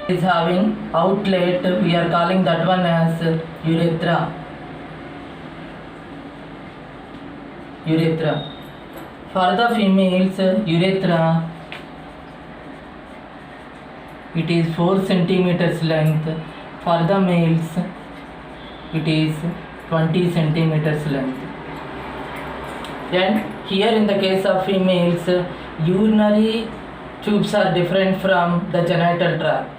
is having outlet, we are calling that one as urethra. Urethra. For the females, urethra, it is 4 centimeters length. For the males, it is 20 centimeters length. Then here in the case of females, urinary tubes are different from the genital tract.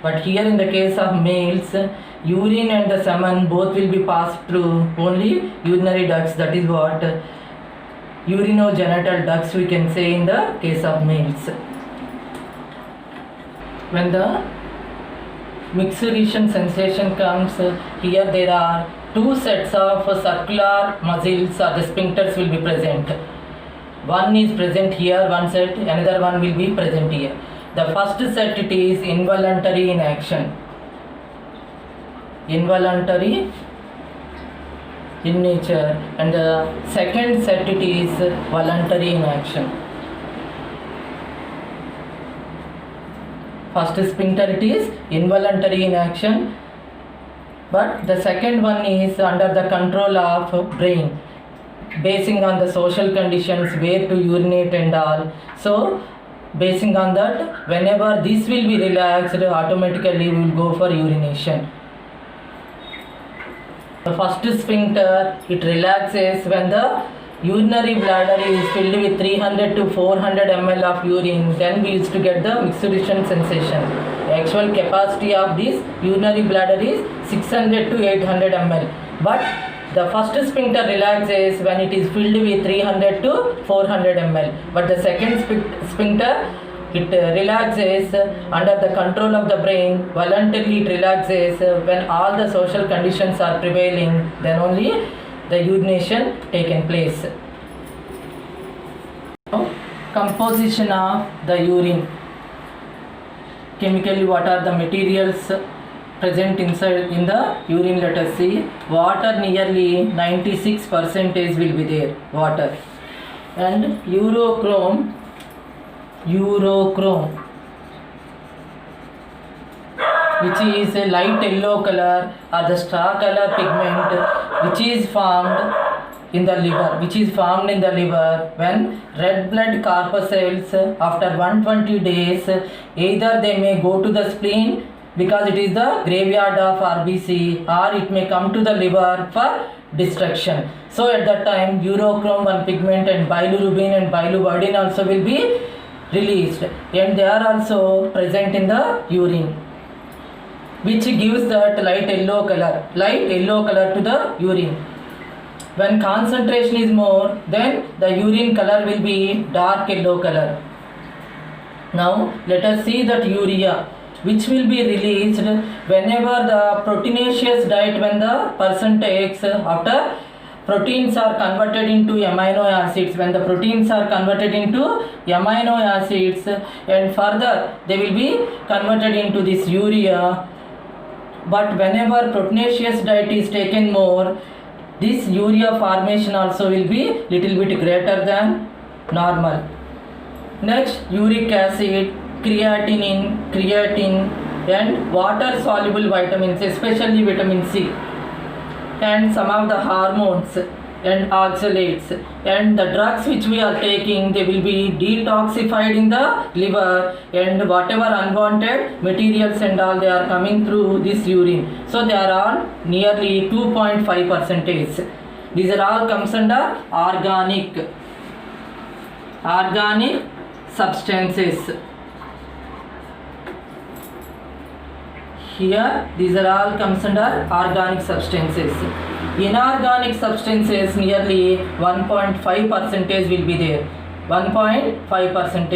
But here in the case of males, urine and the semen both will be passed through only urinary ducts. That is what urinogenital ducts we can say in the case of males. When the mixation sensation comes, here there are 2 sets of circular muscles or the sphincters will be present. One is present here, one set, another one will be present here. The first set it is involuntary in action. Involuntary in nature, and the second set it is voluntary in action. First sphincter it is involuntary in action, but the second one is under the control of brain, basing on the social conditions where to urinate and all. So basing on that, whenever this will be relaxed, automatically we will go for urination. The first sphincter, it relaxes when the urinary bladder is filled with 300 to 400 ml of urine. Then we used to get the mixation sensation. The actual capacity of this urinary bladder is 600 to 800 ml. But the first sphincter relaxes when it is filled with 300 to 400 ml. But the second sphincter, it relaxes under the control of the brain. Voluntarily it relaxes when all the social conditions are prevailing. Then only the urination taken place. Composition of the urine. Chemically, what are the materials present inside in the urine? Let us see. Water, nearly 96% will be there. Water. And urochrome, which is a light yellow color or the straw color pigment, which is formed in the liver, when red blood corpuscles after 120 days, either they may go to the spleen because it is the graveyard of RBC, or it may come to the liver for destruction. So at that time, urochrome 1 pigment and bilirubin and biliverdin also will be released, and they are also present in the urine, which gives that light yellow color to the urine. When concentration is more, then the urine color will be dark yellow color. Now let us see that urea, which will be released whenever the proteinaceous diet when the person takes, after proteins are converted into amino acids. When the proteins are converted into amino acids, and further they will be converted into this urea. But whenever proteinaceous diet is taken more, this urea formation also will be little bit greater than normal. Next, uric acid, creatine and water soluble vitamins, especially vitamin C, and some of the hormones and oxalates, and the drugs which we are taking, they will be detoxified in the liver, and whatever unwanted materials and all, they are coming through this urine. So they are all nearly 2.5%. These are all comes under organic substances. Here these are all comes under organic substances. Inorganic substances, nearly 1.5% will be there. 1.5%.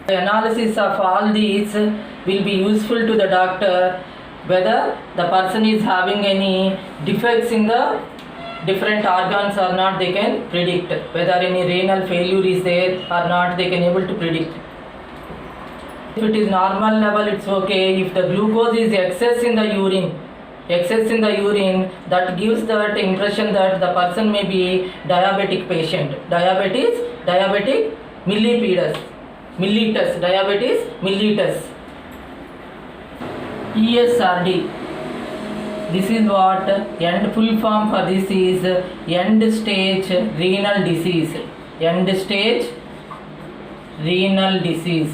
The analysis of all these will be useful to the doctor, whether the person is having any defects in the different organs or not. They can predict whether any renal failure is there or not. They can able to predict. If it is normal level, it's okay. If the glucose is excess in the urine, that gives that impression that the person may be diabetic patient. Diabetic mellitus. Mellitus. Diabetes mellitus. ESRD. This is what end full form for this is end stage renal disease. End stage renal disease.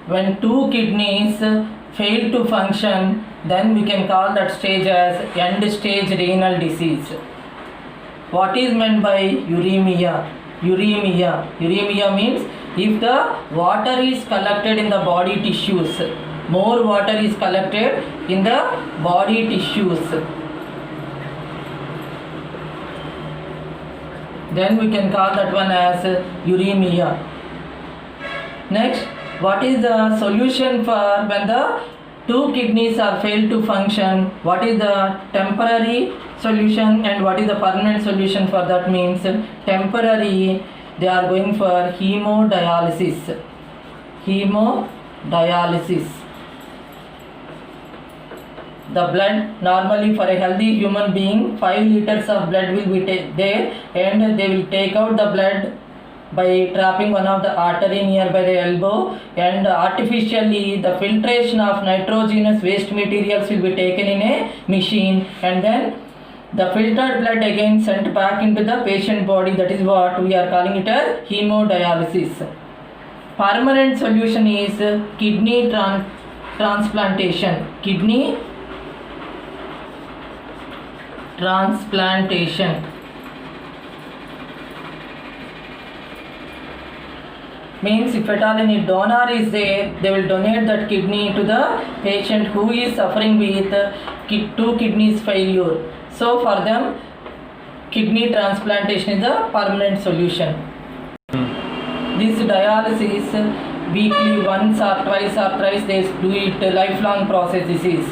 When two kidneys fail to function, then we can call that stage as end stage renal disease. What is meant by uremia? Uremia means if the water is collected in the body tissues, more water is collected in the body tissues, then we can call that one as uremia. Next, what is the solution for when the two kidneys are failed to function? What is the temporary solution and what is the permanent solution for that? Means temporary, they are going for hemodialysis. The blood, normally for a healthy human being 5 liters of blood will be there, and they will take out the blood by trapping one of the artery nearby the elbow, and artificially the filtration of nitrogenous waste materials will be taken in a machine, and then the filtered blood again sent back into the patient body. That is what we are calling it as hemodialysis. Permanent solution is kidney transplantation. Kidney transplantation means if at all any donor is there, they will donate that kidney to the patient who is suffering with two kidneys failure. So for them, kidney transplantation is a permanent solution. This dialysis weekly once or twice, they do it lifelong process. This is